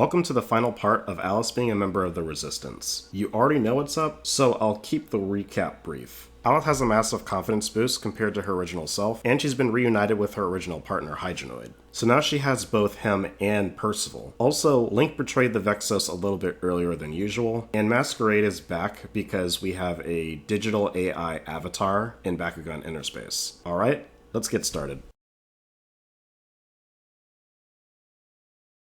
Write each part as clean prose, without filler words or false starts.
Welcome to the final part of Alice being a member of the Resistance. You already know what's up, so I'll keep the recap brief. Alice has a massive confidence boost compared to her original self, and she's been reunited with her original partner, Hydronoid. So now she has both him and Percival. Also, Link betrayed the Vexos a little bit earlier than usual, and Masquerade is back because we have a digital AI avatar in Bakugan Inner Space. Alright, let's get started.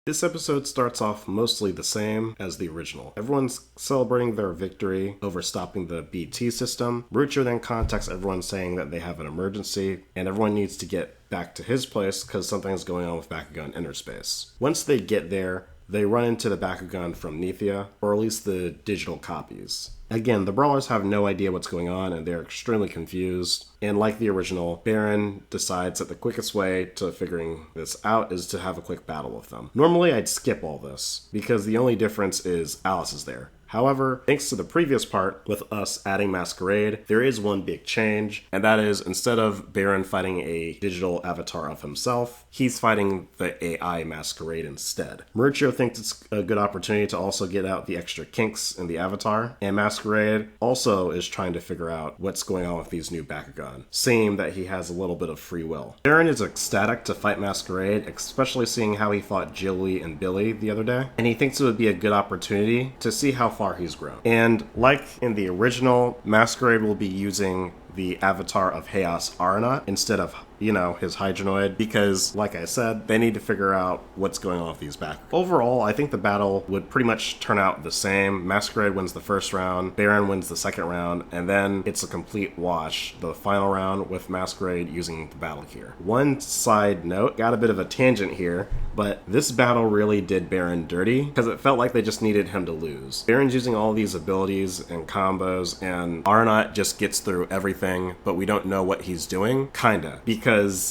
This episode starts off mostly the same as the original. Everyone's celebrating their victory over stopping the BT system. Rucho then contacts everyone saying that they have an emergency, and everyone needs to get back to his place because something's going on with Bakugan Inner Space. Once they get there, they run into the Bakugan from Nethia, or at least the digital copies. Again, the Brawlers have no idea what's going on and they're extremely confused. And like the original, Baron decides that the quickest way to figuring this out is to have a quick battle with them. Normally I'd skip all this, because the only difference is Alice is there. However, thanks to the previous part, with us adding Masquerade, there is one big change, and that is instead of Baron fighting a digital avatar of himself, he's fighting the AI Masquerade instead. Mauricio thinks it's a good opportunity to also get out the extra kinks in the avatar, and Masquerade also is trying to figure out what's going on with these new Bakugan, seeing that he has a little bit of free will. Baron is ecstatic to fight Masquerade, especially seeing how he fought Jilly and Billy the other day, and he thinks it would be a good opportunity to see how far he's grown. And like in the original, Masquerade will be using the avatar of Chaos Aranat instead of, his Hydronoid, because, like I said, they need to figure out what's going on with these back. Overall, I think the battle would pretty much turn out the same. Masquerade wins the first round, Baron wins the second round, and then it's a complete wash, the final round with Masquerade using the battle gear. One side note, got a bit of a tangent here, but this battle really did Baron dirty, because it felt like they just needed him to lose. Baron's using all these abilities and combos, and Aranat just gets through everything, but we don't know what he's doing, kinda, because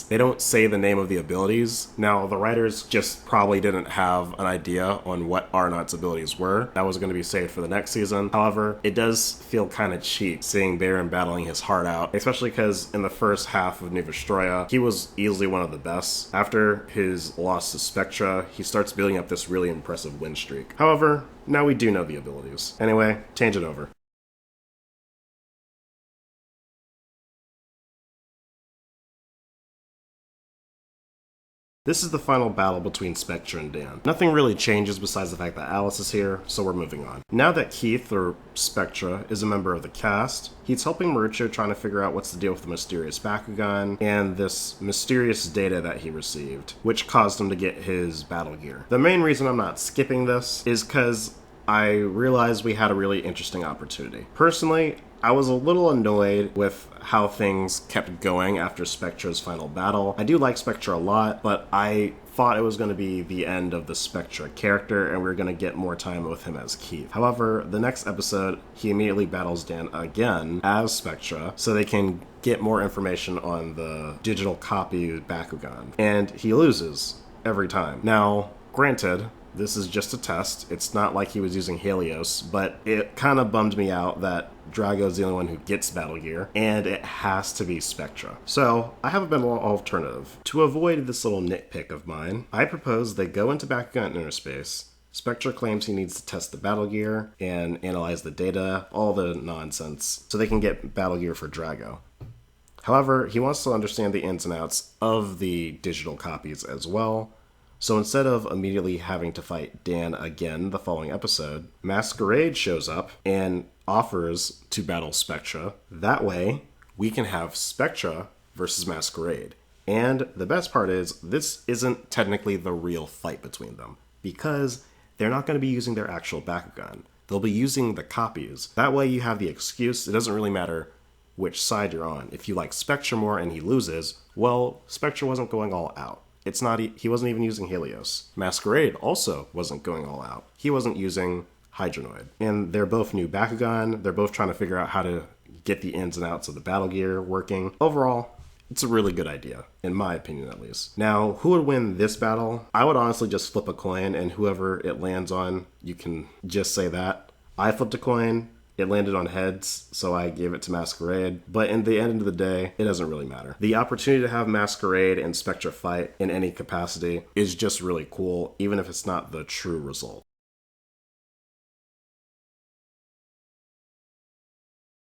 they don't say the name of the abilities. Now, the writers just probably didn't have an idea on what Aranat's abilities were. That was going to be saved for the next season. However, it does feel kind of cheap seeing Baron battling his heart out, especially because in the first half of New Vestroia, he was easily one of the best. After his loss to Spectra, he starts building up this really impressive win streak. However, now we do know the abilities. Anyway, tangent over. This is the final battle between Spectra and Dan. Nothing really changes besides the fact that Alice is here, so we're moving on. Now that Keith, or Spectra, is a member of the cast, he's helping Mauricio trying to figure out what's the deal with the mysterious Bakugan and this mysterious data that he received, which caused him to get his battle gear. The main reason I'm not skipping this is because I realized we had a really interesting opportunity. Personally, I was a little annoyed with how things kept going after Spectra's final battle. I do like Spectra a lot, but I thought it was going to be the end of the Spectra character and we were going to get more time with him as Keith. However, the next episode, he immediately battles Dan again as Spectra so they can get more information on the digital copy Bakugan. And he loses every time. Now, granted, this is just a test. It's not like he was using Helios, but it kind of bummed me out that Drago's the only one who gets battle gear, and it has to be Spectra. So, I have a better alternative. To avoid this little nitpick of mine, I propose they go into Bakugan Inner Space. Spectra claims he needs to test the battle gear and analyze the data, all the nonsense, so they can get battle gear for Drago. However, he wants to understand the ins and outs of the digital copies as well. So instead of immediately having to fight Dan again the following episode, Masquerade shows up and offers to battle Spectra. That way, we can have Spectra versus Masquerade. And the best part is, this isn't technically the real fight between them, because they're not going to be using their actual Bakugan. They'll be using the copies. That way you have the excuse. It doesn't really matter which side you're on. If you like Spectra more and he loses, well, Spectra wasn't going all out. He wasn't even using Helios. Masquerade also wasn't going all out. He wasn't using Hydronoid. And they're both new Bakugan. They're both trying to figure out how to get the ins and outs of the battle gear working. Overall, it's a really good idea, in my opinion at least. Now, who would win this battle? I would honestly just flip a coin, and whoever it lands on, you can just say that. I flipped a coin, It landed on heads, so I gave it to Masquerade. But in the end of the day, it doesn't really matter. The opportunity to have Masquerade and Spectra fight in any capacity is just really cool, even if it's not the true result.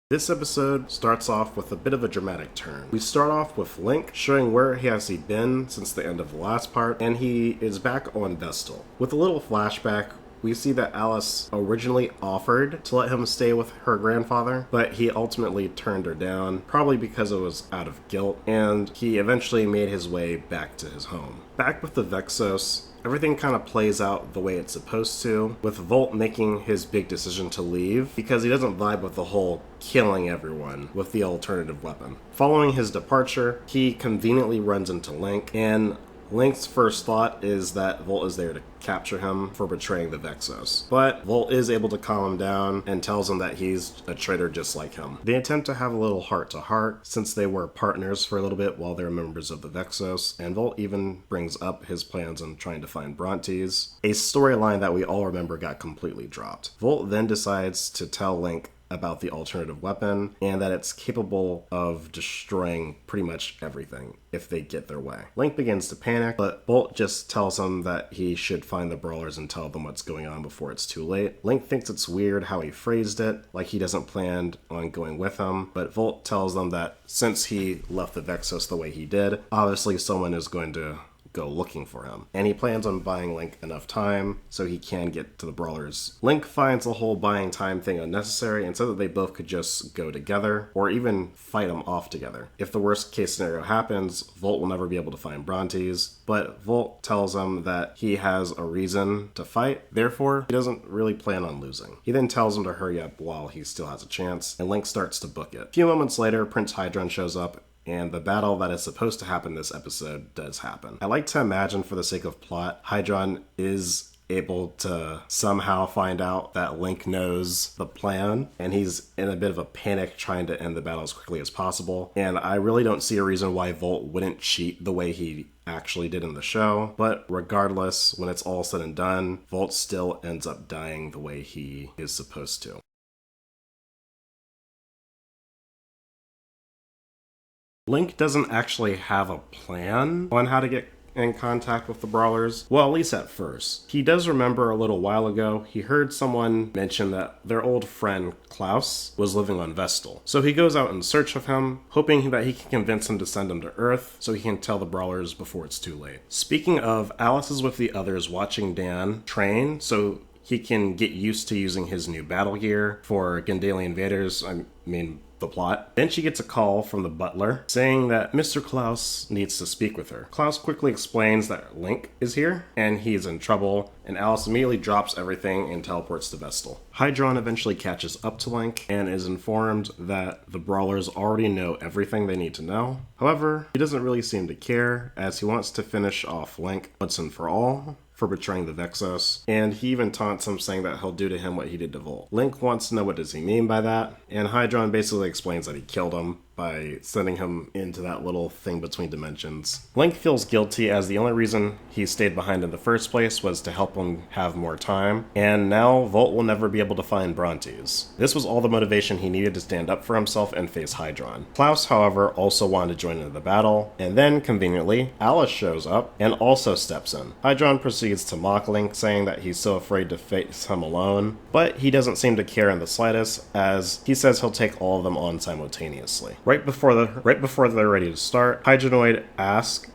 This episode starts off with a bit of a dramatic turn. We start off with Link showing where he has been since the end of the last part, and he is back on Vestal. With a little flashback, we see that Alice originally offered to let him stay with her grandfather, but he ultimately turned her down, probably because it was out of guilt, and he eventually made his way back to his home. Back with the Vexos, everything kind of plays out the way it's supposed to, with Volt making his big decision to leave because he doesn't vibe with the whole killing everyone with the alternative weapon. Following his departure, he conveniently runs into Link, and Link's first thought is that Volt is there to capture him for betraying the Vexos. But Volt is able to calm him down and tells him that he's a traitor just like him. They attempt to have a little heart-to-heart since they were partners for a little bit while they were members of the Vexos, and Volt even brings up his plans on trying to find Brontes, a storyline that we all remember got completely dropped. Volt then decides to tell Link about the alternative weapon and that it's capable of destroying pretty much everything if they get their way. Link begins to panic, but Bolt just tells him that he should find the brawlers and tell them what's going on before it's too late. Link thinks it's weird how he phrased it, like he doesn't plan on going with him, but Volt tells them that since he left the Vexos the way he did, obviously someone is going to go looking for him, and he plans on buying Link enough time so he can get to the brawlers. Link finds the whole buying time thing unnecessary and said that they both could just go together or even fight them off together. If the worst case scenario happens, Volt will never be able to find Brontes, but Volt tells him that he has a reason to fight, therefore he doesn't really plan on losing. He then tells him to hurry up while he still has a chance, and Link starts to book it. A few moments later, Prince Hydron shows up, and the battle that is supposed to happen this episode does happen. I like to imagine, for the sake of plot, Hydron is able to somehow find out that Link knows the plan, and he's in a bit of a panic trying to end the battle as quickly as possible. And I really don't see a reason why Volt wouldn't cheat the way he actually did in the show, but regardless, when it's all said and done, Volt still ends up dying the way he is supposed to. Link doesn't actually have a plan on how to get in contact with the brawlers. Well, at least at first. He does remember a little while ago, he heard someone mention that their old friend Klaus was living on Vestal. So he goes out in search of him, hoping that he can convince him to send him to Earth so he can tell the brawlers before it's too late. Speaking of, Alice is with the others watching Dan train, so he can get used to using his new battle gear for Gandali invaders, the plot. Then she gets a call from the butler saying that Mr. Klaus needs to speak with her. Klaus quickly explains that Link is here and he's in trouble, and Alice immediately drops everything and teleports to Vestal. Hydron eventually catches up to Link and is informed that the brawlers already know everything they need to know. However, he doesn't really seem to care, as he wants to finish off Link once and for all for betraying the Vexos, and he even taunts him saying that he'll do to him what he did to Volt. Link wants to know what does he mean by that, and Hydron basically explains that he killed him by sending him into that little thing between dimensions. Link feels guilty, as the only reason he stayed behind in the first place was to help him have more time, and now Volt will never be able to find Brontes. This was all the motivation he needed to stand up for himself and face Hydron. Klaus, however, also wanted to join into the battle, and then, conveniently, Alice shows up and also steps in. Hydron proceeds to mock Link, saying that he's so afraid to face him alone, but he doesn't seem to care in the slightest, as he says he'll take all of them on simultaneously. Right before they're ready to start, Hydronoid asks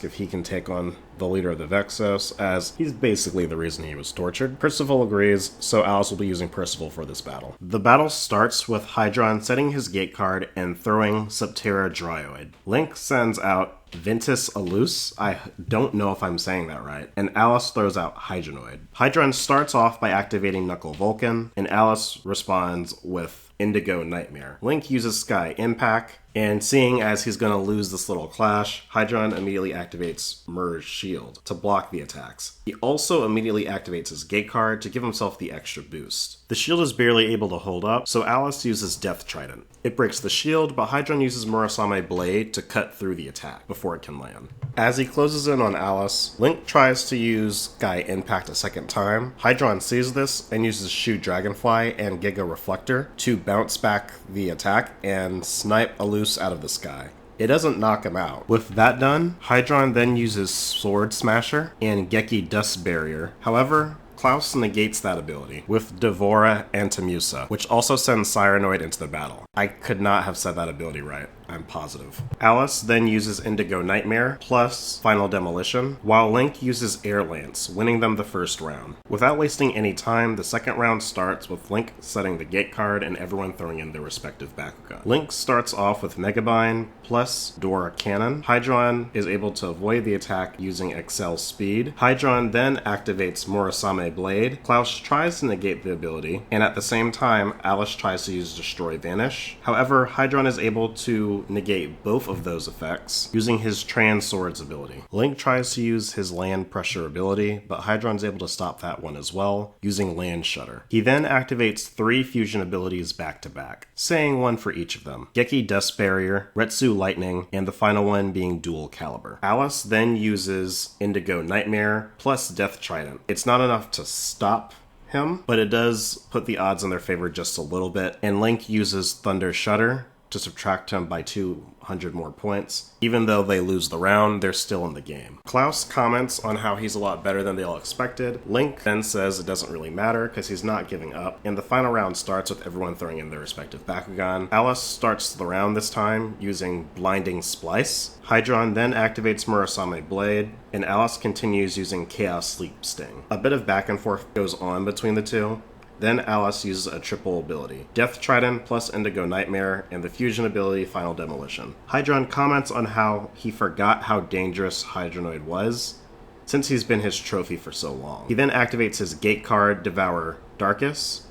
if he can take on the leader of the Vexos, as he's basically the reason he was tortured. Percival agrees, so Alice will be using Percival for this battle. The battle starts with Hydron setting his gate card and throwing Subterra Dryoid. Link sends out Ventus Alus, I don't know if I'm saying that right, and Alice throws out Hydronoid. Hydron starts off by activating Knuckle Vulcan, and Alice responds with Indigo Nightmare. Link uses Sky Impact, And seeing as he's going to lose this little clash, Hydron immediately activates Merge Shield to block the attacks. He also immediately activates his gate card to give himself the extra boost. The shield is barely able to hold up, so Alice uses Death Trident. It breaks the shield, but Hydron uses Murasame Blade to cut through the attack before it can land. As he closes in on Alice, Link tries to use Sky Impact a second time. Hydron sees this and uses Shu Dragonfly and Giga Reflector to bounce back the attack and snipe Alus out of the sky. It doesn't knock him out. With that done, Hydron then uses Sword Smasher and Geki Dust Barrier. However, Klaus negates that ability with Devora and Tamusa, which also sends Cyranoid into the battle. I could not have said that ability right, I'm positive. Alice then uses Indigo Nightmare plus Final Demolition, while Link uses Air Lance, winning them the first round. Without wasting any time, the second round starts with Link setting the gate card and everyone throwing in their respective Bakugan. Link starts off with Megabind plus Dora Cannon. Hydron is able to avoid the attack using Excel Speed. Hydron then activates Murasame Blade. Klaus tries to negate the ability, and at the same time, Alice tries to use Destroy Vanish. However, Hydron is able to negate both of those effects using his Trans Swords ability. Link tries to use his Land Pressure ability, but Hydron's able to stop that one as well, using Land Shudder. He then activates 3 fusion abilities back to back, saying one for each of them. Geki Dust Barrier, Retsu Lightning, and the final one being Dual Caliber. Alice then uses Indigo Nightmare plus Death Trident. It's not enough to stop him, but it does put the odds in their favor just a little bit, and Link uses Thunder Shudder to subtract him by 200 more points. Even though they lose the round, they're still in the game. Klaus comments on how he's a lot better than they all expected. Link then says it doesn't really matter because he's not giving up, and the final round starts with everyone throwing in their respective Bakugan. Alice starts the round this time using Blinding Splice. Hydron then activates Murasame Blade, and Alice continues using Chaos Sleep Sting. A bit of back and forth goes on between the two. Then Alice uses a triple ability, Death Trident plus Indigo Nightmare, and the fusion ability Final Demolition. Hydron comments on how he forgot how dangerous Hydronoid was, since he's been his trophy for so long. He then activates his gate card, Devour Darkus,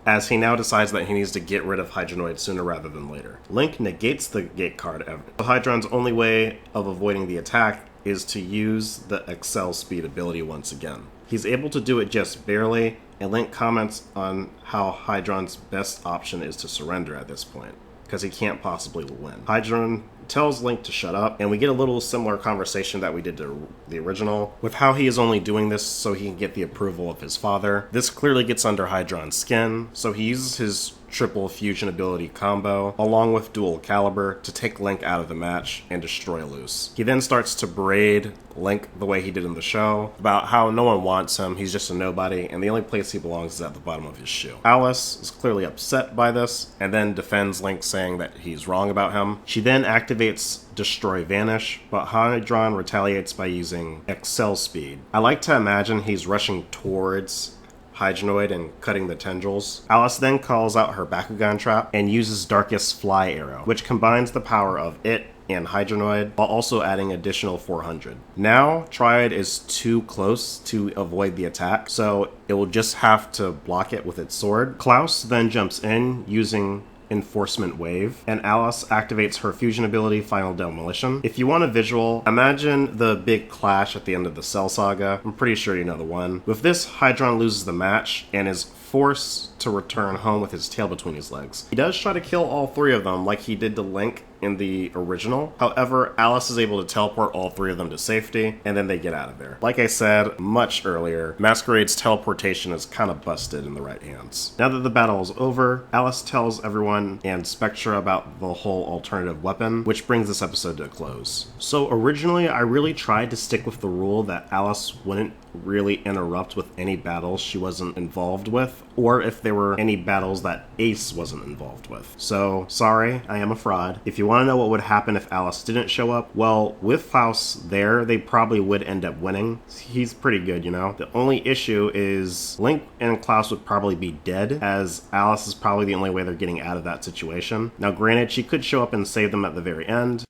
as he now decides that he needs to get rid of Hydronoid sooner rather than later. Link negates the gate card. Hydron's only way of avoiding the attack is to use the Excel Speed ability once again. He's able to do it just barely, and Link comments on how Hydron's best option is to surrender at this point, because he can't possibly win. Hydron tells Link to shut up, and we get a little similar conversation that we did to the original, with how he is only doing this so he can get the approval of his father. This clearly gets under Hydron's skin, so he uses his triple fusion ability combo, along with Dual Caliber, to take Link out of the match and destroy Luz. He then starts to berate Link the way he did in the show, about how no one wants him, he's just a nobody, and the only place he belongs is at the bottom of his shoe. Alice is clearly upset by this, and then defends Link, saying that he's wrong about him. She then activates Destroy Vanish, but Hydron retaliates by using Excel Speed. I like to imagine he's rushing towards Hydronoid and cutting the tendrils. Alice then calls out her Bakugan trap and uses Darkest Fly Arrow, which combines the power of it and Hydronoid, while also adding additional 400. Now, Triad is too close to avoid the attack, so it will just have to block it with its sword. Klaus then jumps in using Enforcement Wave, and Alice activates her fusion ability, Final Demolition. If you want a visual, imagine the big clash at the end of the Cell Saga. I'm pretty sure you know the one. With this, Hydron loses the match and is forced to return home with his tail between his legs. He does try to kill all 3 of them like he did to Link in the original. However, Alice is able to teleport all 3 of them to safety, and then they get out of there. Like I said much earlier, Masquerade's teleportation is kind of busted in the right hands. Now that the battle is over, Alice tells everyone and Spectra about the whole alternative weapon, which brings this episode to a close. So originally, I really tried to stick with the rule that Alice wouldn't really interrupt with any battles she wasn't involved with, or if there were any battles that Ace wasn't involved with. So, sorry, I am a fraud. If you want to know what would happen if Alice didn't show up, well, with Klaus there, they probably would end up winning. He's pretty good, you know? The only issue is Link and Klaus would probably be dead, as Alice is probably the only way they're getting out of that situation. Now, granted, she could show up and save them at the very end.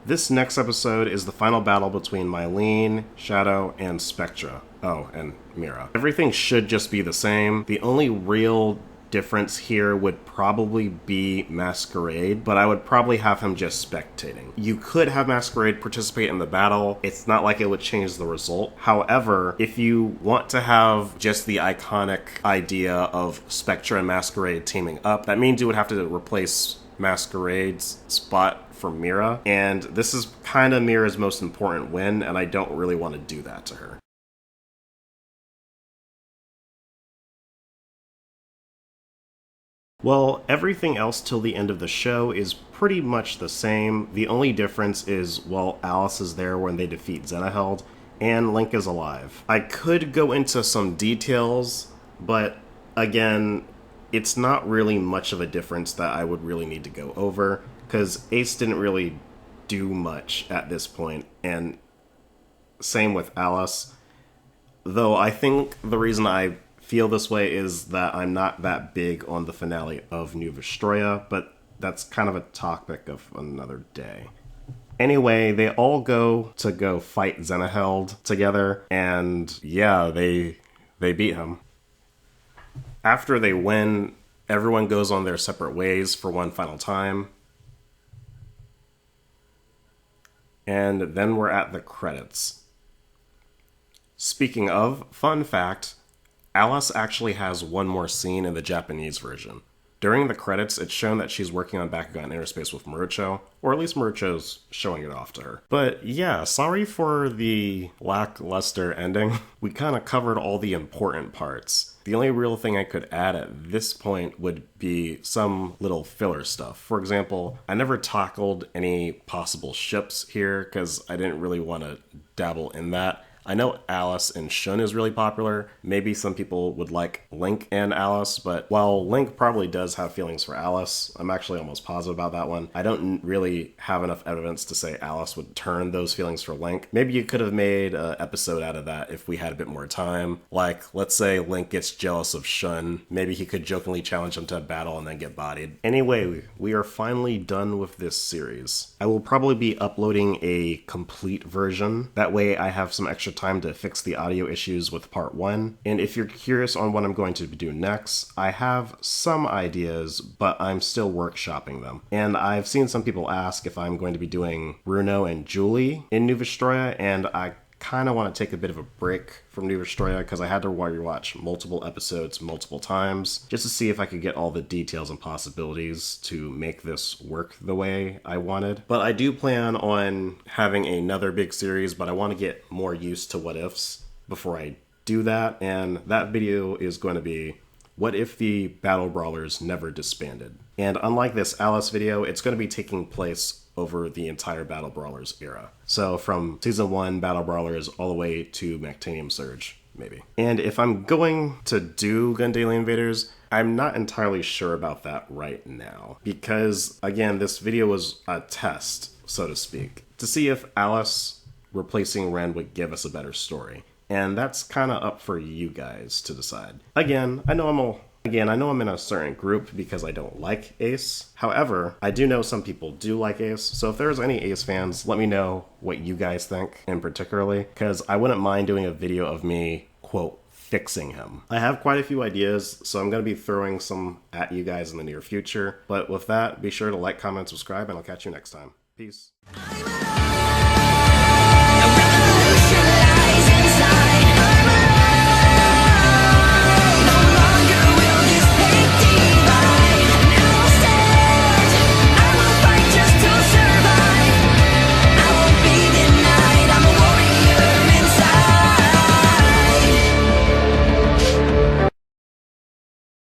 This next episode is the final battle between Mylene, Shadow, and Spectra. Oh, and Mira. Everything should just be the same. The only real difference here would probably be Masquerade, but I would probably have him just spectating. You could have Masquerade participate in the battle. It's not like it would change the result. However, if you want to have just the iconic idea of Spectra and Masquerade teaming up, that means you would have to replace Masquerade's spot for Mira, and this is kind of Mira's most important win, and I don't really want to do that to her. Well, everything else till the end of the show is pretty much the same. The only difference is, well, Alice is there when they defeat Zenaheld, and Link is alive. I could go into some details, but again, it's not really much of a difference that I would really need to go over, because Ace didn't really do much at this point, and same with Alice. Though I think the reason I feel this way is that I'm not that big on the finale of New Vestroia, but that's kind of a topic of another day. Anyway, they all go fight Zenaheld together, and yeah, they beat him. After they win, everyone goes on their separate ways for one final time. And then we're at the credits. Speaking of, fun fact, Alice actually has one more scene in the Japanese version. During the credits, it's shown that she's working on Bakugan Interspace with Marucho, or at least Marucho's showing it off to her. But yeah, sorry for the lackluster ending. We kind of covered all the important parts. The only real thing I could add at this point would be some little filler stuff. For example, I never tackled any possible ships here because I didn't really want to dabble in that. I know Alice and Shun is really popular. Maybe some people would like Link and Alice, but while Link probably does have feelings for Alice, I'm actually almost positive about that one. I don't really have enough evidence to say Alice would turn those feelings for Link. Maybe you could have made an episode out of that if we had a bit more time. Like, let's say Link gets jealous of Shun. Maybe he could jokingly challenge him to a battle and then get bodied. Anyway, we are finally done with this series. I will probably be uploading a complete version. That way I have some extra time to fix the audio issues with part 1. And if you're curious on what I'm going to do next, I have some ideas, but I'm still workshopping them. And I've seen some people ask if I'm going to be doing Bruno and Julie in New Vestroia, and I kind of want to take a bit of a break from New Vestroia because I had to rewatch multiple episodes multiple times just to see if I could get all the details and possibilities to make this work the way I wanted. But I do plan on having another big series, but I want to get more used to what ifs before I do that, and that video is going to be what if the Battle Brawlers never disbanded. And unlike this Alice video, it's going to be taking place over the entire Battle Brawlers era. So from Season 1 Battle Brawlers all the way to Mactanium Surge, maybe. And if I'm going to do Gundalia Invaders, I'm not entirely sure about that right now. Because, again, this video was a test, so to speak, to see if Alice replacing Ren would give us a better story. And that's kind of up for you guys to decide. Again, I know I'm in a certain group because I don't like Ace. However, I do know some people do like Ace, so if there's any Ace fans, let me know what you guys think in particularly, because I wouldn't mind doing a video of me, quote, fixing him. I have quite a few ideas, so I'm going to be throwing some at you guys in the near future. But with that, be sure to like, comment, subscribe, and I'll catch you next time. Peace.